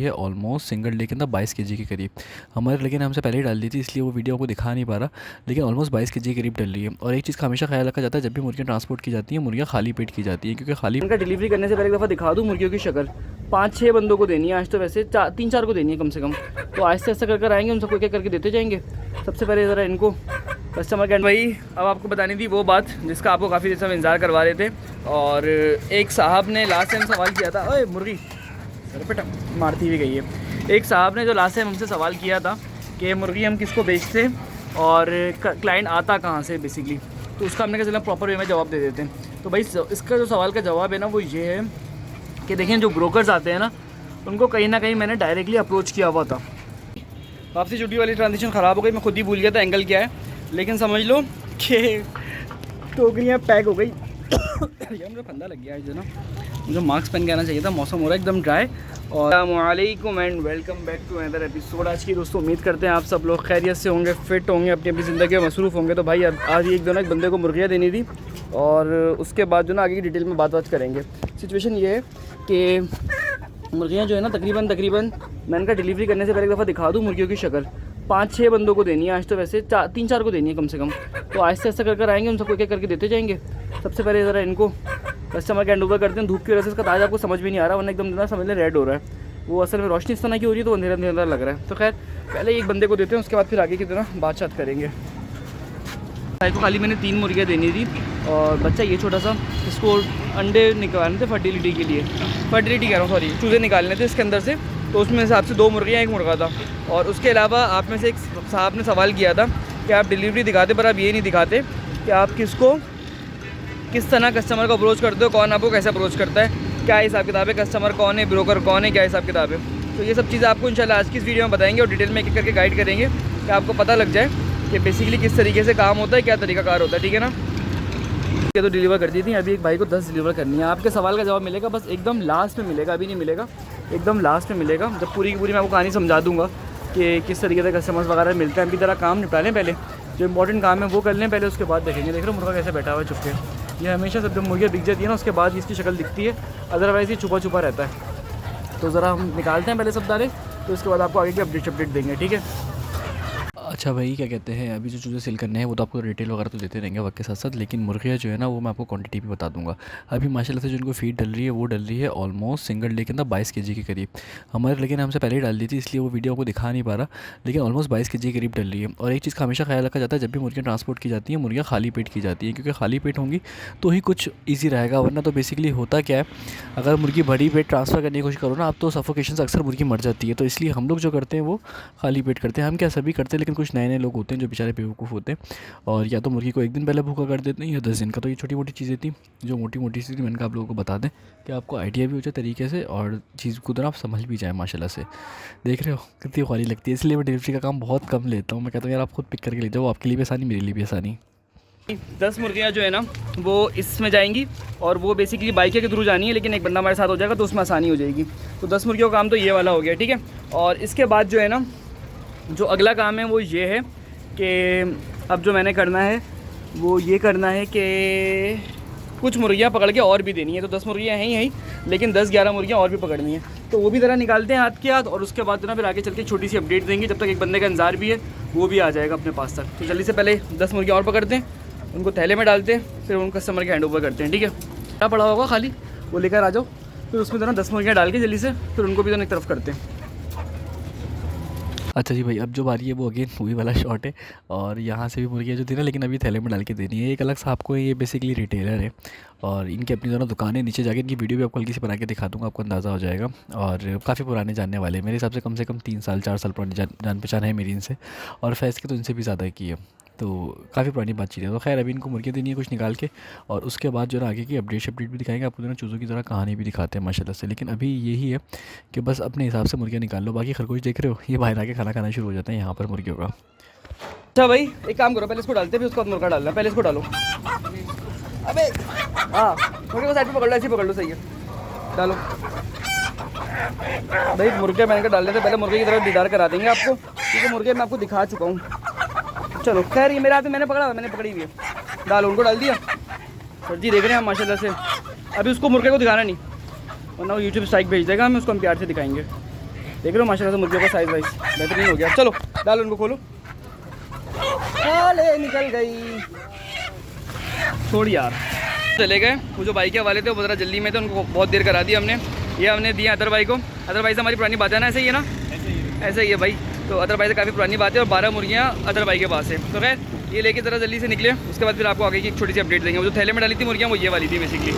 है almost single day के अंदर 22 केजी के करीब। हमारे लेकिन हमसे पहले ही डाल दी थी, इसलिए वो वीडियो आपको दिखा नहीं पा रहा, लेकिन ऑलमोस्ट 22 केजी के करीब डल रही है। और एक चीज़ का हमेशा ख्याल रखा जाता है, जब भी मुर्गियाँ ट्रांसपोर्ट की जाती हैं मुर्गियाँ खाली पेट की जाती हैं, क्योंकि खाली उनका डिलीवरी करने से पहले एक दफ़ा दिखा दूँ मुर्गियों की शक्ल। 5-6 बंदों को देनी है आज, तो वैसे 3-4 को देनी है कम से कम। तो आहिस्ते आहिस्ते कर आएंगे, उन सबको एक एक करके देते जाएंगे। सबसे पहले ज़रा इनको कस्टमर केयर भाई अब आपको बतानी थी वो बात जिसका आपको काफ़ी देर से हम इंतज़ार करवा रहे थे। और एक साहब ने लास्ट टाइम सवाल किया था, ओए मुर्गी सर बेटा मारती हुई गई है। एक साहब ने जो लास्ट टाइम हमसे सवाल किया था कि मुर्गी हम किसको बेचते और क्लाइंट आता कहाँ से बेसिकली, तो उसका हमने कहा चला प्रॉपर वे में जवाब दे देते हैं। तो भाई इसका जो सवाल का जवाब है ना वो ये है कि देखें जो ब्रोकर्स आते हैं ना उनको कहीं ना कहीं मैंने डायरेक्टली अप्रोच किया हुआ था। वापसी छुट्टी वाली ट्रांजेक्शन ख़राब हो गई, मैं खुद ही भूल गया था एंगल क्या है, लेकिन समझ लो कि टोकरियाँ पैक हो गई। यार मुझे फंदा लग गया है ना, मुझे मास्क पहन के आना चाहिए था, मौसम हो रहा है एकदम ड्राई। और अस्सलामुअलैकुम and welcome back to another episode. आज की दोस्तों उम्मीद करते हैं आप सब लोग खैरियत से होंगे, फिट होंगे, अपनी अपनी ज़िंदगी में मसरूफ़ होंगे। तो भाई आज एक बंदे को मुर्गियाँ देनी थी और उसके बाद जो ना आगे की डिटेल में बात करेंगे। सिचुएशन ये है कि मुर्गियाँ जो है ना तकरीबन मैंने कहा डिलीवरी करने से पहले एक दफ़ा दिखा दूँ मुर्गियों की शक्ल। 5-6 बंदों को देनी है आज, तो वैसे 3-4 को देनी है कम से कम। तो आहिस्ते आहिस्ते कर आएंगे, उन सबको एक एक करके देते जाएंगे। सबसे पहले ज़रा इनको कस्टमर के हैंड ओवर करते हैं। धूप की वजह से इसका ताज आपको समझ भी नहीं आ रहा, वरना एकदम समझ लें रेड हो रहा है। वो असल में रोशनी इस तरह की हो रही है तो अंधेरा अंधेरा लग रहा है। तो खैर पहले एक बंदे को देते हैं, उसके बाद फिर आगे की तरह बातचीत करेंगे। भाई को खाली मैंने 3 मुर्गियाँ देनी थी और बच्चा ये छोटा सा, इसको अंडे निकालने थे फर्टिलिटी के लिए, फर्टिलिटी कह रहा हूँ सॉरी, चूज़े निकालने थे इसके अंदर से। तो उसमें हिसाब से 2 मुर्गियाँ 1 मुर्गा था। और उसके अलावा आप में से एक साहब ने सवाल किया था कि आप डिलीवरी दिखाते पर आप ये नहीं दिखाते कि आप किस तरह कस्टमर को अप्रोच करते हो, कौन आपको कैसे अप्रोच करता है, क्या हिसाब किताब है, कस्टमर कौन है, ब्रोकर कौन है, क्या हिसाब किताब है। तो ये सब चीज़ें आपको इंशाल्लाह आज की इस वीडियो में बताएंगे और डिटेल में एक एक करके गाइड करेंगे कि आपको पता लग जाए कि बेसिकली किस तरीके से काम होता है, क्या तरीकाकार होता है, ठीक है ना। ये तो डिलीवर कर दी थी, अभी एक भाई को 10 डिलीवर करनी है। आपके सवाल का जवाब मिलेगा बस एकदम लास्ट में मिलेगा, अभी नहीं मिलेगा, एकदम लास्ट में मिलेगा। जब पूरी की पूरी मैं आपको कहानी समझा दूंगा कि किस तरीके से कस्टमर्स वगैरह मिलते हैं। अभी तरह काम निपटा लें पहले, जो इंपॉर्टेंट काम है वो कर लें पहले, उसके बाद देखेंगे। देख रहे हो मुर्गा कैसे बैठा हुआ है चुप के। ये हमेशा सब जब मुर्गियाँ दिख जाती है ना उसके बाद इसकी शक्ल दिखती है, अदरवाइज़ ये छुपा छुपा रहता है। तो ज़रा हम निकालते हैं पहले सब दाने, तो उसके बाद आपको आगे की अपडेट देंगे, ठीक है। अच्छा भाई क्या कहते हैं, अभी जो चूज़े सेल करने हैं वो तो आपको रिटेल वगैरह तो देते रहेंगे वक्त के साथ साथ, लेकिन मुर्गियाँ जो है ना वो मैं आपको क्वांटिटी भी बता दूंगा। अभी माशाल्लाह से जो इनको फीड डल रही है वो डल रही है ऑलमोस्ट सिंगल डे के अंदर 22 केजी के करीब। हमारे लेकिन हमसे पहले ही डाल दी थी, इसलिए वो वीडियो आपको दिखा नहीं पा रहा, लेकिन ऑलमोस्ट 22 केजी के करीब डल रही है। और एक चीज़ का हमेशा ख्याल रखा जाता है, जब भी मुर्गियाँ ट्रांसपोर्ट की जाती हैं मुर्गियाँ खाली पेट की जाती हैं, क्योंकि खाली पेट होंगी तो ही कुछ ईजी रहेगा, वरना तो बेसिकली होता क्या है, अगर मुर्गी भरी पेट ट्रांसफ़र करने की कोशिश करो ना आप, तो सफोकेशन से अक्सर मुर्गी मर जाती है। तो इसलिए हम लोग जो करते हैं वो खाली पेट करते हैं। हम क्या सभी करते हैं, लेकिन कुछ नए लोग होते हैं जो बेचारे बेवकूफ़ होते हैं और या तो मुर्गी को एक दिन पहले भूखा कर देते हैं या 10 दिन का। तो ये छोटी मोटी चीज़ें थी जो मोटी मोटी सी थी, मैंने कहा आप लोगों को बता दें कि आपको आइडिया भी हो जाए तरीके से और चीज़ को तो आप समझ भी जाए। माशाल्लाह से देख रहे हो कितनी ख्वारी लगती है, इसलिए मैं डिलीवरी का काम बहुत कम लेता हूँ। मैं कहता हूँ यार आप खुद पिक करके ले जाओ, आपके लिए भी आसानी, मेरे लिए भी आसानी। 10 मुर्गियाँ जो है ना वो इसमें जाएंगी और वो बेसिकली बाइक के थ्रू जानी है, लेकिन एक बंदा हमारे साथ हो जाएगा तो उसमें आसानी हो जाएगी। तो 10 मुर्गियों का काम तो ये वाला हो गया, ठीक है। और इसके बाद जो है ना जो अगला काम है वो ये है कि अब जो मैंने करना है वो ये करना है कि कुछ मुर्गियाँ पकड़ के और भी देनी है। तो 10 मुर्गियाँ हैं ही, लेकिन 10-11 मुर्गियाँ और भी पकड़नी है, तो वो भी ज़रा निकालते हैं हाथ के हाथ। और उसके बाद ना फिर आगे चल के छोटी सी अपडेट देंगे, जब तक एक बंदे का इंतजार भी है वो भी आ जाएगा अपने पास तक। तो जल्दी से पहले 10 मुर्गियाँ और पकड़ते हैं, उनको थैले में डालते हैं, फिर उन कस्टमर के हैंड ओवर करते हैं, ठीक है। क्या पड़ा होगा खाली वो लेकर आ जाओ, फिर उसमें जो ना 10 मुर्गियाँ डाल के जल्दी से फिर उनको भी दोनों एक तरफ करते हैं। अच्छा जी भाई, अब जो बारी है वो अगेन मूवी वाला शॉट है और यहाँ से भी मुर्गियाँ जो थी ना, लेकिन अभी थैले में डाल के देनी है। एक अलग सा आपको, ये बेसिकली रिटेलर है और इनकी अपनी दोनों दुकानें, नीचे जाके इनकी वीडियो भी आपको हल्की सी बना के दिखा दूँगा, आपको अंदाज़ा हो जाएगा। और काफ़ी पुराने जानने वाले हैं मेरे हिसाब से कम 3 साल 4 साल पुरानी जान पहचान है मेरी इनसे, और फैज़ के तो इनसे भी ज़्यादा की है, तो काफ़ी पुरानी बातचीत है। तो खैर अभी इनको मुर्गियाँ देनी है कुछ निकाल के, और उसके बाद जो है आगे की अपडेट भी दिखाएंगे आपको, जो ना चूज़ों की तरह कहानी भी दिखाते हैं माशाल्लाह से। लेकिन अभी यही है कि बस अपने हिसाब से मुर्गियाँ निकाल लो। बाकी खरगोश देख रहे हो, ये बाहर आके खाना खाना शुरू हो जाते हैं यहाँ पर मुर्गियों का। अच्छा भाई एक काम करो, पहले इसको डालते हैं फिर उसके बाद मुर्गा डालना, पहले इसको डालो। अबे हाँ मुर्गे को साइड पे पकड़ लो, ऐसे पकड़ लो, सही है, डालो भाई। मुर्गे मैंने डाल देते, पहले मुर्गे की तरफ दीदार करा देंगे आपको, क्योंकि मुर्गे मैं आपको दिखा चुका हूँ। चलो खैर ये मेरे हाथ में मैंने पकड़ी हुई है, डालो, उनको डाल दिया। सर जी देख रहे हैं हम माशाल्लाह से। अभी उसको मुर्गे को दिखाना नहीं, वरना वो यूट्यूब स्ट्राइक भेज देगा, हमें उसको हम प्यार से दिखाएंगे। देख रहे हो माशाल्लाह से मुर्गियों का साइज़ वाइज बेहतरीन हो गया। चलो डालो उनको, खोलो। अरे निकल गई, छोड़ यार। चले गए वो जो बाइक वाले थे, वो ज़रा जल्दी में थे, उनको बहुत देर करा दी हमने। ये हमने दिया अदर भाई को। अदर भाई से हमारी पुरानी बात है ना, ऐसे ही है ना, ऐसे ही है भाई। तो अदर भाई से काफ़ी पुरानी बात है और 12 मुर्गियाँ अदर भाई के पास है। तो खैर ये लेके ज़रा जल्दी से निकले, उसके बाद फिर आपको आगे की एक छोटी सी अपडेट देंगे। वो जो थैले में डाली थी मुर्गियाँ वो ये वाली थी बेसिकली।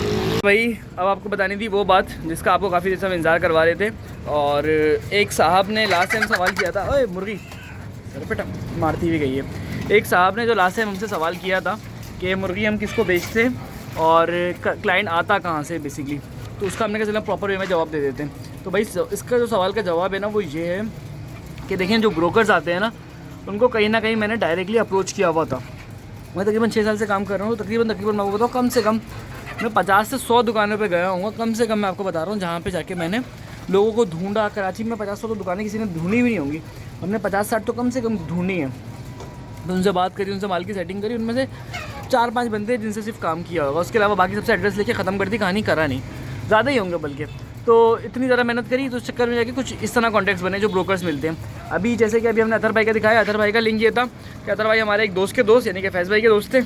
भाई अब आपको बतानी थी वो बात जिसका आपको काफ़ी देर से हम इंतज़ार करवा रहे थे। और एक साहब ने लास्ट टाइम सवाल किया था, ओए मुर्गी सर बेटा मारती हुई गई है। एक साहब ने जो लास्ट टाइम हमसे सवाल किया था कि मुर्गी हम किसको बेचते और क्लाइंट आता कहाँ से बेसिकली, तो उसका हमने कहा चला प्रॉपर वे में जवाब दे देते हैं। तो भाई इसका जो सवाल का जवाब है ना वो ये है कि देखें जो ब्रोकर्स आते हैं ना, उनको कहीं ना कहीं मैंने डायरेक्टली अप्रोच किया हुआ था। मैं तकरीबन 6 साल से काम कर रहा हूँ, तकरीबन मैं आपको बताऊँ कम से कम मैं 50 से 100 दुकानों पे गया हूँ, कम से कम मैं आपको बता रहा हूँ, जहाँ पे जाके मैंने लोगों को ढूंढा। कराची में 50-100 तो दुकानें किसी ने ढूंढी भी नहीं होंगी, हमने 50-60 तो कम से कम ढूंढी है। तो उनसे बात करी, उनसे माल की सेटिंग करी, उनमें से 4-5 बंदे जिनसे सिर्फ काम किया होगा, उसके अलावा बाकी सबसे एड्रेस लेके ख़त्म कर दी, कहानी करा नहीं, ज़्यादा ही होंगे बल्कि। तो इतनी ज़्यादा मेहनत करी, तो उस चक्कर में जाके कुछ इस तरह कॉन्टैक्ट्स बने जो ब्रोकर्स मिलते हैं। अभी जैसे कि अभी हमने अतर भाई का दिखाया, अतर भाई का लिंक ये था कि अतर भाई हमारे एक दोस्त के दोस्त यानी कि फैज़ भाई के दोस्त थे,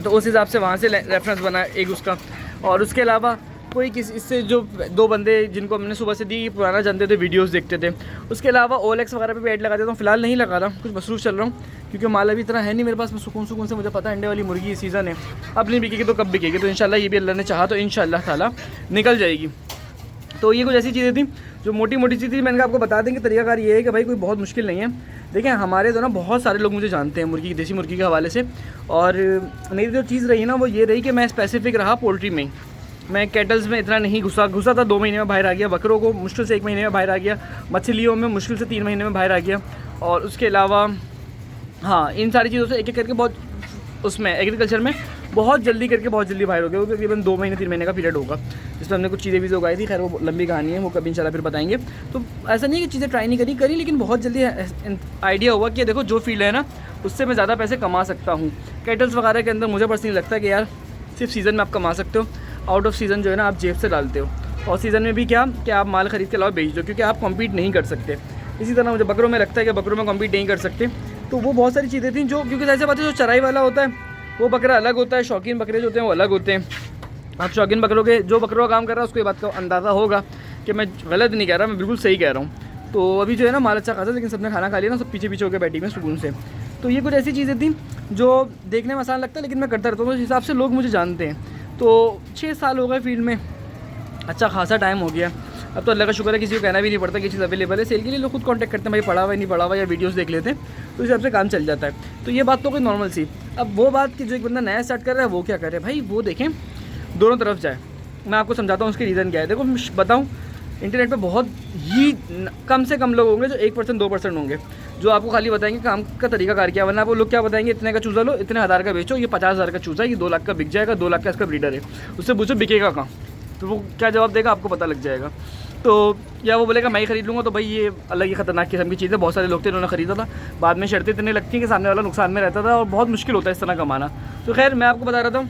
तो उस हिसाब से वहाँ से रेफरेंस बना एक उसका। और उसके अलावा कोई किसी इससे जो 2 बंदे जिनको हमने सुबह से दी, पुराना जानते थे, वीडियोस देखते थे। उसके अलावा OLX वगैरह पे भी ऐड लगा देता हूँ, फिलहाल नहीं लगा रहा, कुछ मसरूफ चल रहा हूँ क्योंकि माल अभी इतना है नहीं मेरे पास। मैं सुकून से, मुझे पता है अंडे वाली मुर्गी सीज़न है, अब नहीं बिकेगी तो कब बिकेगी, तो इंशाल्लाह ये भी अल्लाह ने चाहा तो इंशाल्लाह ताला निकल जाएगी। तो ये कुछ ऐसी चीज़ें थी जो मोटी मोटी चीज़ थी, मैंने कहा आपको बता देंगे। तरीकाकार ये है कि भाई कोई बहुत मुश्किल नहीं है। देखें हमारे तो ना बहुत सारे लोग मुझे जानते हैं मुर्गी, देसी मुर्गी के हवाले से। और मेरी जो चीज़ रही ना वो ये रही कि मैं स्पेसिफिक रहा पोल्ट्री में। मैं कैटल्स में इतना नहीं घुसा था, 2 महीने में बाहर आ गया। बकरों को मुश्किल से 1 महीने में बाहर आ गया। मछलियों में मुश्किल से 3 महीने में बाहर आ गया। और उसके अलावा हाँ इन सारी चीज़ों से एक एक करके बहुत उसमें एग्रीकल्चर में बहुत जल्दी करके बहुत जल्दी बाहर हो गया। वो तकरीबन 2 महीने 3 महीने का पीरियड होगा जिसमें हमने कुछ चीज़ें भी उगाई थी। खैर वो लंबी कहानी है, वो कभी इंशाल्लाह फिर बताएंगे। तो ऐसा नहीं है कि चीज़ें ट्राई नहीं करी, लेकिन बहुत जल्दी आइडिया हुआ कि देखो जो फील्ड है ना उससे मैं ज़्यादा पैसे कमा सकता हूँ। कैटल्स वगैरह के अंदर मुझे पर्सनली लगता है कि यार सिर्फ सीज़न में आप कमा सकते हो, आउट ऑफ सीज़न जो है ना आप जेब से डालते हो। और सीज़न में भी क्या कि आप माल ख़रीद के लाओ बेच दो, क्योंकि आप कॉम्पीट नहीं कर सकते। इसी तरह मुझे बकरों में लगता है कि बकरों में कॉम्पीट नहीं कर सकते। तो वो बहुत सारी चीज़ें थी जो, क्योंकि ऐसे बात है जो चराई वाला होता है वो बकरा अलग होता है, शौकीन बकरे जो होते हैं वो अलग होते हैं। आप शौकीन बकरों के जो बकरों का काम कर रहा है उसको ये बात का अंदाज़ा होगा कि मैं गलत नहीं कह रहा, मैं बिल्कुल सही कह रहा हूँ। तो अभी जो है ना माल अच्छा खासा, लेकिन सबने खाना खा लिया ना, सब पीछे पीछे होकर बैठी में सुकून से। तो ये कुछ ऐसी चीज़ें थी जो देखने में आसान लगता है लेकिन मैं करता रहता हूँ, उस हिसाब से लोग मुझे जानते हैं। तो 6 साल हो गए फील्ड में, अच्छा खासा टाइम हो गया। अब तो अल्लाह का शुक्र है किसी को कहना भी नहीं पड़ता कि चीज़ अवेलेबल है सेल के लिए। लोग खुद कांटेक्ट करते हैं, भाई पड़ा हुआ है नहीं पड़ा हुआ, या वीडियोस देख लेते हैं, तो इस हिसाब से काम चल जाता है। तो ये बात तो कोई नॉर्मल सी। अब वो बात कि जो एक बंदा नया स्टार्ट कर रहा है वो क्या करे, भाई वो देखें दोनों तरफ जाए। मैं आपको समझाता हूँ उसकी रीज़न क्या है। देखो बताऊँ, इंटरनेट पर बहुत ही कम से कम लोग होंगे जो 1% 2% होंगे जो आपको खाली बताएंगे काम का तरीका कार क्या, वरना वो लोग क्या बताएंगे, इतने का चूज़ा लो, इतने हज़ार का बेचो, ये 50,000 का चूज़ा है, ये 2 लाख का बिक जाएगा, 2 लाख का इसका ब्रीडर है, उससे पूछो बिकेगा कहाँ, तो वो क्या जवाब देगा आपको पता लग जाएगा। तो या वो बोलेगा मैं ही खरीद लूँगा, तो भाई ये अलग ही खतरनाक किस्म की चीज़ है। बहुत सारे लोग थे उन्होंने ख़रीदा था, बाद में शर्तें इतनी लगती हैं कि सामने वाला नुकसान में रहता था और बहुत मुश्किल होता है इस तरह कमाना। तो खैर मैं आपको बता रहा था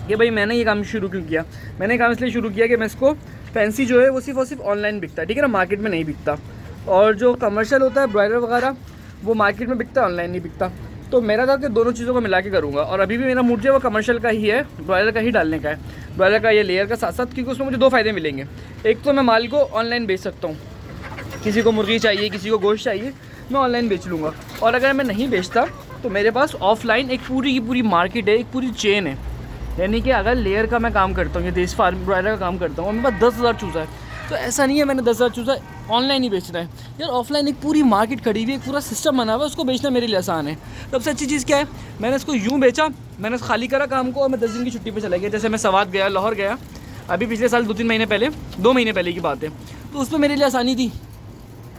कि भाई मैंने ये काम शुरू क्यों किया। मैंने काम इसलिए शुरू किया कि मैं इसको फैंसी जो है वो सिर्फ और सिर्फ ऑनलाइन बिकता है, ठीक है ना, मार्केट में नहीं बिकता। और जो कमर्शियल होता है ब्रॉयलर वगैरह वो मार्केट में बिकता है, ऑनलाइन नहीं बिकता। तो मेरा था कि दोनों चीज़ों को मिला के करूँगा। और अभी भी मेरा मूड जो है वो कमर्शियल का ही है, ब्रॉयलर का ही डालने का है, ब्रॉयलर का ये लेयर का साथ साथ, क्योंकि उसमें मुझे 2 फ़ायदे मिलेंगे। एक तो मैं माल को ऑनलाइन बेच सकता हूँ, किसी को मुर्गी चाहिए, किसी को गोश्त चाहिए, मैं ऑनलाइन बेच लूँगा। और अगर मैं नहीं बेचता तो मेरे पास ऑफलाइन एक पूरी की पूरी मार्केट है, एक पूरी चेन है। यानी कि अगर लेयर का मैं काम करता हूँ, ये देश फार्म ब्रॉयलर का काम करता हूँ, मेरे पास 10,000 चूज़ा है, तो ऐसा नहीं है मैंने 10,000 चूज़ा ऑनलाइन ही बेचना है यार। ऑफलाइन एक पूरी मार्केट खड़ी हुई है, एक पूरा सिस्टम बना हुआ है, उसको बेचना मेरे लिए आसान है। सबसे अच्छी चीज़ क्या है, मैंने इसको यूँ बेचा, मैंने खाली करा काम को और मैं 10 दिन की छुट्टी पे चला गया। जैसे मैं सवात गया, लाहौर गया, अभी पिछले साल 2 महीने पहले की बात है। तो उस पर मेरे लिए आसानी थी,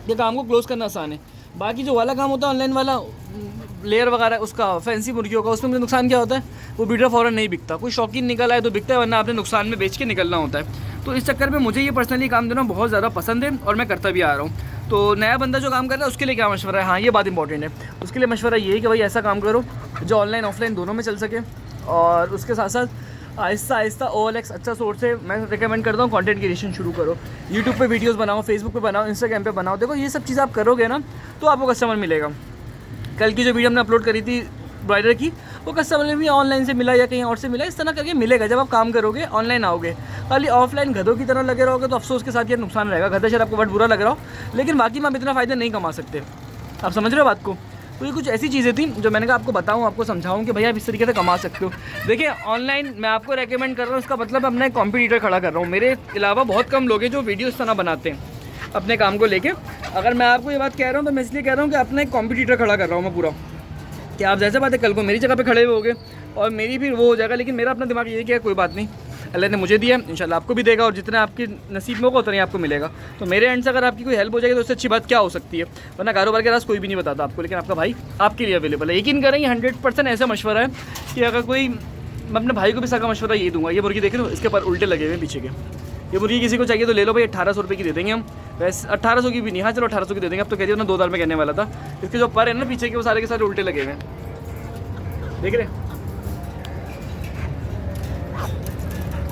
ये काम को क्लोज़ करना आसान है। बाकी जो वाला काम होता है ऑनलाइन वाला, लेयर वगैरह उसका, फैंसी मुर्गियों का, उसमें मुझे नुकसान क्या होता है, वो ब्रीडर फ़ौरन नहीं बिकता। कोई शौकीन निकल आए तो बिकता है, वरना आपने नुकसान में बेच के निकलना होता है। तो इस चक्कर में मुझे ये पर्सनली काम देना बहुत ज़्यादा पसंद है और मैं करता भी आ रहा हूँ। तो नया बंदा जो काम कर रहा है उसके लिए क्या मशवरा है, हाँ ये बात इंपॉर्टेंट है। उसके लिए मशवरा ये है कि भाई ऐसा काम करो जो ऑनलाइन ऑफलाइन दोनों में चल सके। और उसके साथ साथ आहिस्ता आहिस्ता OLX अच्छा सोर्स है, मैं रिकमेंड करता हूँ कंटेंट क्रिएशन शुरू करो, यूट्यूब पे वीडियोस बनाओ, फेसबुक पे बनाओ, इंस्टाग्राम पे बनाओ। देखो ये सब चीज़ आप करोगे ना तो आपको कस्टमर मिलेगा। कल की जो वीडियो हमने अपलोड करी थी ब्राइडर की, वो कस्टमर ने भी ऑनलाइन से मिला या कहीं और से मिला, इस तरह करके मिलेगा जब आप काम करोगे, ऑनलाइन आओगे। खाली ऑफलाइन गधों की तरह लगे रहोगे तो अफसोस के साथ ये नुकसान रहेगा। गधा शायद आपको बहुत बुरा लग रहा हो, लेकिन बाकी में आप इतना फ़ायदा नहीं कमा सकते। आप समझ रहे हो बात को? तो ये कुछ ऐसी चीज़ें थी जो मैंने कहा आपको बताऊं, आपको समझाऊं कि भैया आप इस तरीके से कमा सकते हो। देखिए ऑनलाइन मैं आपको रेकमेंड कर रहा हूँ, इसका मतलब मैं अपना एक कॉम्पिटिटर खड़ा कर रहा हूँ। मेरे अलावा बहुत कम लोग हैं जो वीडियो इस तरह बनाते हैं अपने काम को लेके। अगर मैं आपको ये बात कह रहा हूँ तो मैं इसलिए कह रहा हूँ कि अपना एक कॉम्पिटिटर खड़ा कर रहा हूँ मैं पूरा, कि आप जैसे बात है कल को मेरी जगह पे खड़े हुए होगे और मेरी फिर वो हो जाएगा। लेकिन मेरा अपना दिमाग ये क्या है, कोई बात नहीं, अल्लाह ने मुझे दिया, इंशाल्लाह आपको भी देगा, और जितना आपके नसीब में होगा उतना ही आपको मिलेगा। तो मेरे एंड से अगर आपकी कोई हेल्प हो जाएगी तो उससे अच्छी बात क्या हो सकती है। वरना कारोबार के राज कोई भी नहीं बताता आपको, लेकिन आपका भाई आपके लिए अवेलेबल है। यकीन करें 100% ऐसा मशवरा है कि अगर कोई, मैं अपने भाई को भी सका मशवरा ये दूंगा। ये मुर्गी देख रहे हो, इसके पर उल्टे लगे हुए हैं पीछे के। ये मुर्गी किसी को चाहिए तो ले लो भाई, 1800 रुपये की दे देंगे हम। वैसे 1800 की भी नहीं, हाँ चलो 1800 की दे देंगे। अब तो कह दिया ना 2000 में कहने वाला था। इसके जो पर है ना पीछे के, वो सारे के सारे उल्टे लगे हुए हैं, देख रहे।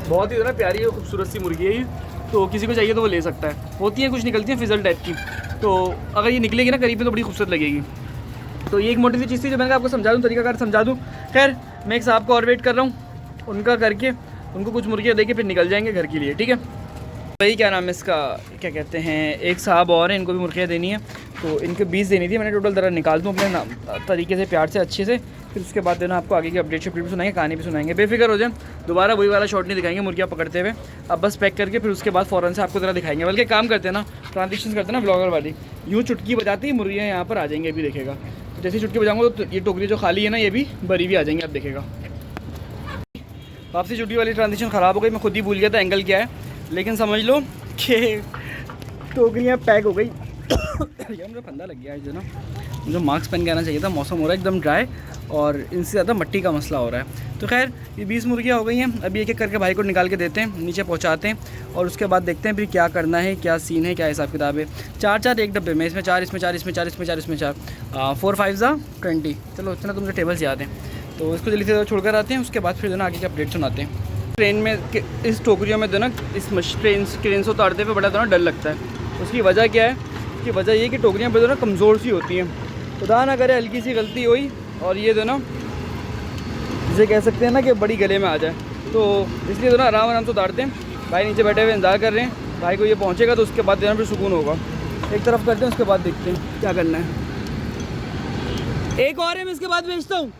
बहुत ही ज़्यादा प्यारी और खूबसूरत सी मुर्गी है ये, तो किसी को चाहिए तो वो ले सकता है। होती हैं कुछ निकलती हैं फिजल टाइप की, तो अगर ये निकलेगी ना करीब में तो बड़ी खूबसूरत लगेगी। तो ये एक मोटी सी चीज़ थी जो मैंने आपको समझा दूँ, तरीकाकार समझा दूँ। खैर मैं एक साहब को और वेट कर रहा हूँ, उनका करके उनको कुछ मुर्गियाँ दे के फिर निकल जाएंगे घर के लिए, ठीक है। भाई क्या नाम है इसका, क्या कहते हैं, एक साहब और हैं, इनको भी मुर्गियाँ देनी है, तो इनके 20 देनी थी। मैंने टोटल ज़रा निकाल दूँ अपने नाम तरीके से, प्यार से, अच्छे से। फिर उसके बाद देना आपको आगे की अपडेट भी सुनाएंगे, कहानी भी सुनाएंगे। बेफिक्र हो जाए, दोबारा वही वाला शॉट नहीं दिखाएंगे मुर्गियाँ पकड़ते हुए। अब बस पैक करके फिर उसके बाद फ़ौरन से आपको ज़रा दिखाएंगे। बल्कि काम करते हैं ना, ट्रांजेक्शन करते हैं ना ब्लॉगर वाली, यूँ चुटकी बजाती मुर्गियाँ यहाँ पर आ जाएंगे, अभी देखेगा। तो जैसे चुटकी बजाऊँगा तो ये टोकरी जो खाली है ना, ये भी भरी भी आ जाएंगे, आप देखेगा। वापसी चुटकी वाली ट्रांजेक्शन ख़राब हो गई, मैं खुद ही भूल गया था एंगल क्या है, लेकिन समझ लो कि टोकरियाँ पैक हो गई। यार मुझे फंदा लग गया है ना, मुझे मास्क पहन के आना चाहिए था। मौसम हो रहा है एकदम ड्राई और इनसे ज़्यादा मिट्टी का मसला हो रहा है। तो खैर ये 20 मुर्गियाँ हो गई हैं। अभी एक एक करके भाई को निकाल के देते हैं, नीचे पहुँचाते हैं, और उसके बाद देखते हैं फिर क्या करना है, क्या सीन है, क्या हिसाब किताब है। 4 एक डब्बे में, इसमें 4, इसमें 4, इसमें 4, इसमें 4, इसमें 4, 4 5 20। चलो इतना तो मुझे टेबल से याद है, तो इसको जल्दी से छोड़कर आते हैं। उसके बाद फिर जो ना आगे के अपडेट सुनाते हैं। ट्रेन में इस टोकरियों में जो ना इस ट्रेन से उतारते हुए बड़ा ना डर लगता है। उसकी वजह क्या है? उसकी वजह ये कि टोकरियाँ जो ना कमज़ोर सी होती हैं, खुदा ना करे हल्की सी गलती हुई और ये जो ना जिसे कह सकते हैं ना कि बड़ी गले में आ जाए, तो इसलिए जो ना आराम आराम से उतारते हैं। भाई नीचे बैठे हुए इंतजार कर रहे हैं, भाई को ये पहुँचेगा तो उसके बाद जो ना फिर सुकून होगा। एक तरफ करते हैं, उसके बाद देखते हैं क्या करना है। एक और है, मैं इसके बाद भेजता हूँ।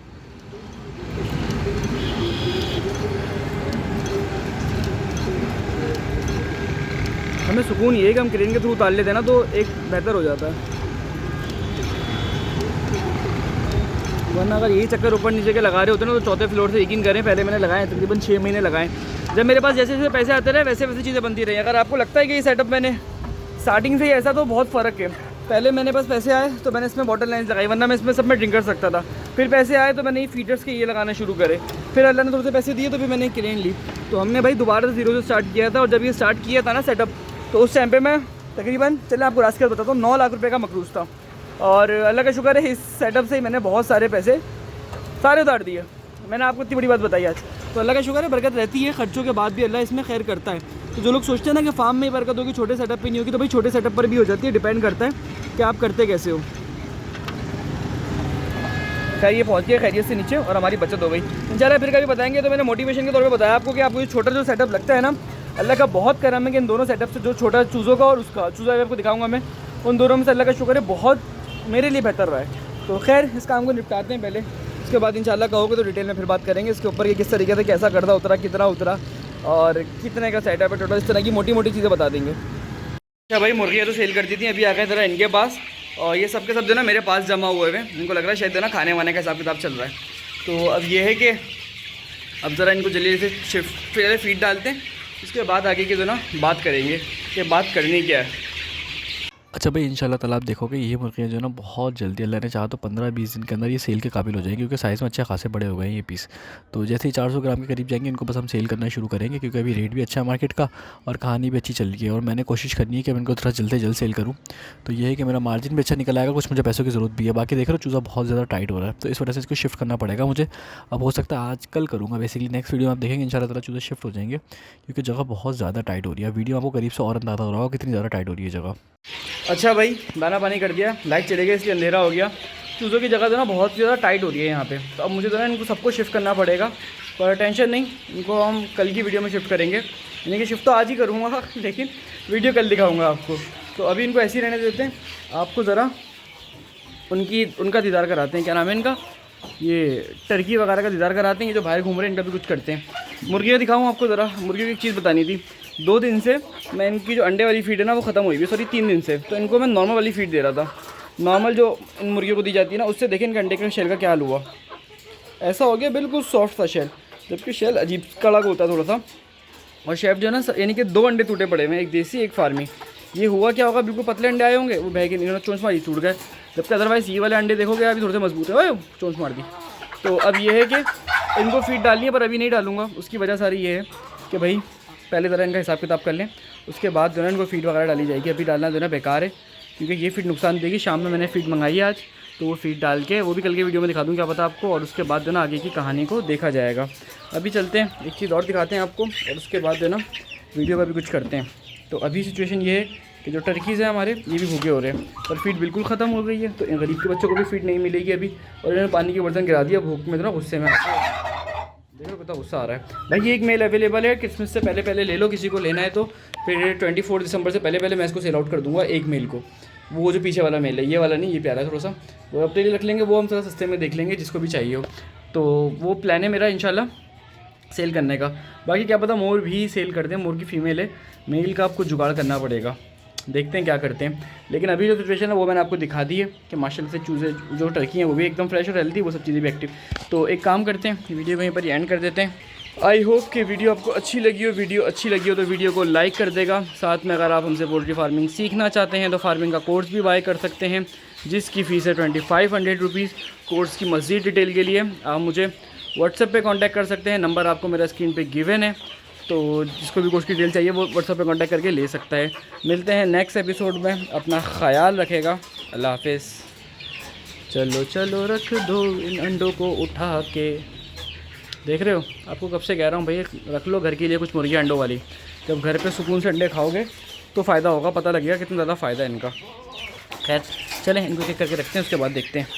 हमें सुकून ये है कि हम क्रेन के थ्रू उतार लेते हैं ना, तो एक बेहतर हो जाता है। वरना अगर यही चक्कर ऊपर नीचे के लगा रहे होते ना, तो चौथे फ्लोर से यकीन करें, पहले मैंने लगाए तकरीबन 6 महीने लगाए। जब मेरे पास जैसे जैसे पैसे आते रहे वैसे वैसे चीज़ें बनती रही। अगर आपको लगता है कि ये सेटअप मैंने स्टार्टिंग से ही ऐसा, तो बहुत फ़र्क है। पहले मैंने पास पैसे आए तो मैंने इसमें बॉटल लाइन्स लगाई, वरना मैं इसमें सब में ड्रिंक कर सकता था। फिर पैसे आए तो मैंने ये फीडर्स के ये लगाना शुरू करे। फिर अल्लाह ने थोड़े से पैसे दिए तो फिर मैंने क्रेन ली। तो हमने भाई दोबारा से 0 से स्टार्ट किया था। और जब ये स्टार्ट किया था ना सेटअप, तो उस टाइम पे मैं तकरीबन, चलिए आपको रास्ते बताता हूँ, 9 लाख रुपए का मकरूज़ था। और अल्लाह का शुक्र है इस सेटअप से ही मैंने बहुत सारे पैसे सारे उतार दिए। मैंने आपको इतनी बड़ी बात बताई आज, तो अल्लाह का शुक्र है, बरकत रहती है। खर्चों के बाद भी अल्लाह इसमें खैर करता है। तो जो लोग सोचते हैं ना कि फार्म में बरकत होगी, छोटे सेटअप पे नहीं होगी, तो भाई छोटे सेटअप पर भी हो जाती है। डिपेंड करता है कि आप करते कैसे हो। खैर ये पहुँच गए खैरियत से नीचे और हमारी बचत हो गई। इंशाल्लाह फिर कभी बताएंगे। तो मैंने मोटिवेशन के तौर पर बताया आपको कि आपको ये छोटा जो सेटअप लगता है ना, अल्लाह का बहुत करम है कि इन दोनों सेटअप से, जो छोटा चूज़ों का और उसका चूज़ा आपको दिखाऊंगा मैं, उन दोनों में से अल्लाह का शुक्र है बहुत मेरे लिए बेहतर रहा है। तो खैर इस काम को निपटाते हैं पहले, उसके बाद इंशाल्लाह कहोगे तो डिटेल में फिर बात करेंगे इसके ऊपर कि किस तरीके से कैसा कर्जा उतरा, कितना उतरा और कितने का सेटअप है टोटल। इस तरह की मोटी मोटी चीज़ें बता देंगे। अच्छा भाई मुर्गियाँ तो सेल कर दी थी, अभी आ गए ज़रा इनके पास, और ये सब के सब जो ना मेरे पास जमा हुए हैं। इनको लग रहा है शायद ना खाने वाने का हिसाब किताब चल रहा है। तो अब ये है कि अब ज़रा इनको जल्दी से शिफ्ट पहले फीड डालते हैं, उसके बाद आगे की जो ना बात करेंगे कि बात करनी क्या है। अच्छा भाई, इंशाल्लाह ताला आप देखोगे ये मुर्गियाँ जो है ना बहुत जल्दी, अल्लाह ने चाहा तो 15-20 दिन के अंदर ये सेल के काबिल हो जाएंगी, क्योंकि साइज़ में अच्छे खासे बड़े हो गए हैं ये पीस। तो जैसे ही 400 ग्राम के करीब जाएंगे इनको बस हम सेल करना शुरू करेंगे, क्योंकि अभी रेट भी अच्छा है मार्केट का और कहानी भी अच्छी चल रही है, और मैंने कोशिश करनी है कि मैं इनको थोड़ा जल्द से जल्द सेल करूँ। तो ये है कि मेरा मार्जिन भी अच्छा निकल आएगा, कुछ मुझे पैसों की ज़रूरत भी है। बाकी देख रहे हो चूज़ा बहुत ज़्यादा टाइट हो रहा है, तो इस वजह से इसको शिफ्ट करना पड़ेगा मुझे। अब हो सकता है आज कल करूँगा, बेसिकली नेक्स्ट वीडियो में आप देखेंगे इंशाल्लाह ताला चूज़े शिफ्ट हो जाएंगे, क्योंकि जगह बहुत ज़्यादा टाइट हो रही है। वीडियो आपको करीब से और अंदाज़ा हो रहा होगा कितनी ज़्यादा टाइट हो रही है जगह। अच्छा भाई, दाना पानी कर दिया, लाइट चले गई इसलिए अंधेरा हो गया। चूज़ों की जगह जो ना बहुत ज़्यादा टाइट हो रही है यहाँ पे, तो अब मुझे जो है इनको सबको शिफ्ट करना पड़ेगा। पर टेंशन नहीं, इनको हम कल की वीडियो में शिफ्ट करेंगे, यानी कि शिफ्ट तो आज ही करूँगा लेकिन वीडियो कल दिखाऊँगा आपको। तो अभी इनको ऐसे ही रहने देते हैं। आपको ज़रा उनका दीदार कराते हैं, क्या नाम है इनका, ये टर्की वगैरह का दीदार कराते हैं। ये जो बाहर घूम रहे हैं इनका भी कुछ करते हैं। मुर्गियाँ दिखाऊँ आपको ज़रा। मुर्गियों की एक चीज़ बतानी थी, 2 दिन से मैं इनकी जो अंडे वाली फीड है ना वो ख़त्म हुई है, सॉरी 3 दिन से। तो इनको मैं नॉर्मल वाली फीड दे रहा था, नॉर्मल जो इन मुर्गियों को दी जाती है ना, उससे देखें इनके अंडे के शेल का क्या हाल हुआ। ऐसा हो गया बिल्कुल सॉफ्ट सा शेल, जबकि शेल अजीब कड़क होता है थोड़ा सा। और शेफ जो है ना, यानी कि 2 अंडे टूटे पड़े हुए हैं, एक देसी एक फार्मी। ये हुआ क्या होगा, बिल्कुल पतले अंडे आए होंगे, वो बह के इन्होंने चोंच मारी टूट गए। जबकि अदरवाइज़ ये वाले अंडे देखोगे अभी थोड़े से मजबूत है। ओए चोंच मार दी। तो अब ये है कि इनको फीड डालनी है, पर अभी नहीं डालूंगा। उसकी वजह सारी ये है कि भाई पहले ज़रा इनका हिसाब किताब कर लें, उसके बाद जो है इनको फीड वगैरह डाली जाएगी। अभी डालना जो है बेकार है, क्योंकि ये फीड नुकसान देगी। शाम में मैंने फीड मंगाई है आज, तो वो फीड डाल के वो भी कल के वीडियो में दिखा दूँ, क्या पता आपको। और उसके बाद जो ना आगे की कहानी को देखा जाएगा। अभी चलते हैं, एक चीज़ और दिखाते हैं आपको, और उसके बाद जो ना वीडियो का भी कुछ करते हैं। तो अभी सिचुएशन ये है कि जो टर्कीज़ हैं हमारे, ये भी भूखे हो रहे हैं, पर फीड बिल्कुल ख़त्म हो गई है। तो इन गरीब के बच्चों को भी फीड नहीं मिलेगी अभी। और इन्होंने पानी के बर्तन गिरा दिया भूख में, तो ना गुस्से में देखो कितना गुस्सा आ रहा है। भाई ये एक मेल अवेलेबल है, क्रिसमस से पहले पहले ले लो, किसी को लेना है तो। फिर 24 दिसंबर से पहले पहले मैं इसको सेल आउट कर दूँगा एक मेल को। वो जो पीछे वाला मेल है, ये वाला नहीं, ये प्यारा है थोड़ा सा, वो अपने लिए रख लेंगे। वो हम थोड़ा सस्ते में देख लेंगे, जिसको भी चाहिए हो। तो वो प्लान है मेरा इंशाल्लाह सेल करने का। बाकी क्या पता मोर भी सेल कर दें, मोर की फ़ीमेल है, मेल का आपको जुगाड़ करना पड़ेगा, देखते हैं क्या करते हैं। लेकिन अभी जो सिचुएशन है वो मैंने आपको दिखा दी है कि माशाल्लाह से चूज़े जो टर्की हैं वो भी एकदम फ्रेश और हेल्दी, वो सब चीज़ें भी एक्टिव। तो एक काम करते हैं, वीडियो वहीं पर एंड कर देते हैं। आई होप कि वीडियो आपको अच्छी लगी हो। वीडियो अच्छी लगी हो तो वीडियो को लाइक कर देगा। साथ में अगर आप हमसे पोल्ट्री फार्मिंग सीखना चाहते हैं तो फार्मिंग का कोर्स भी बाय कर सकते हैं, जिसकी फ़ीस है 2500 रुपीज़। कोर्स की मज़ीद डिटेल के लिए आप मुझे व्हाट्सएप पे कांटेक्ट कर सकते हैं। नंबर आपको मेरा स्क्रीन पे गिवन है, तो जिसको भी कोर्स की डिटेल चाहिए वो व्हाट्सएप पे कांटेक्ट करके ले सकता है। मिलते हैं नेक्स्ट एपिसोड में, अपना ख्याल रखेगा। अल्लाह हाफिज़। चलो चलो रख दो इन अंडों को उठा के। देख रहे हो, आपको कब से कह रहा हूँ भाई रख लो घर के लिए कुछ मुर्गी अंडों वाली। जब घर पे सुकून से अंडे खाओगे तो फ़ायदा होगा, पता लगेगा कितना ज़्यादा फ़ायदा है इनका। खैर चलें, इनको चेक करके रखते हैं, उसके बाद देखते हैं।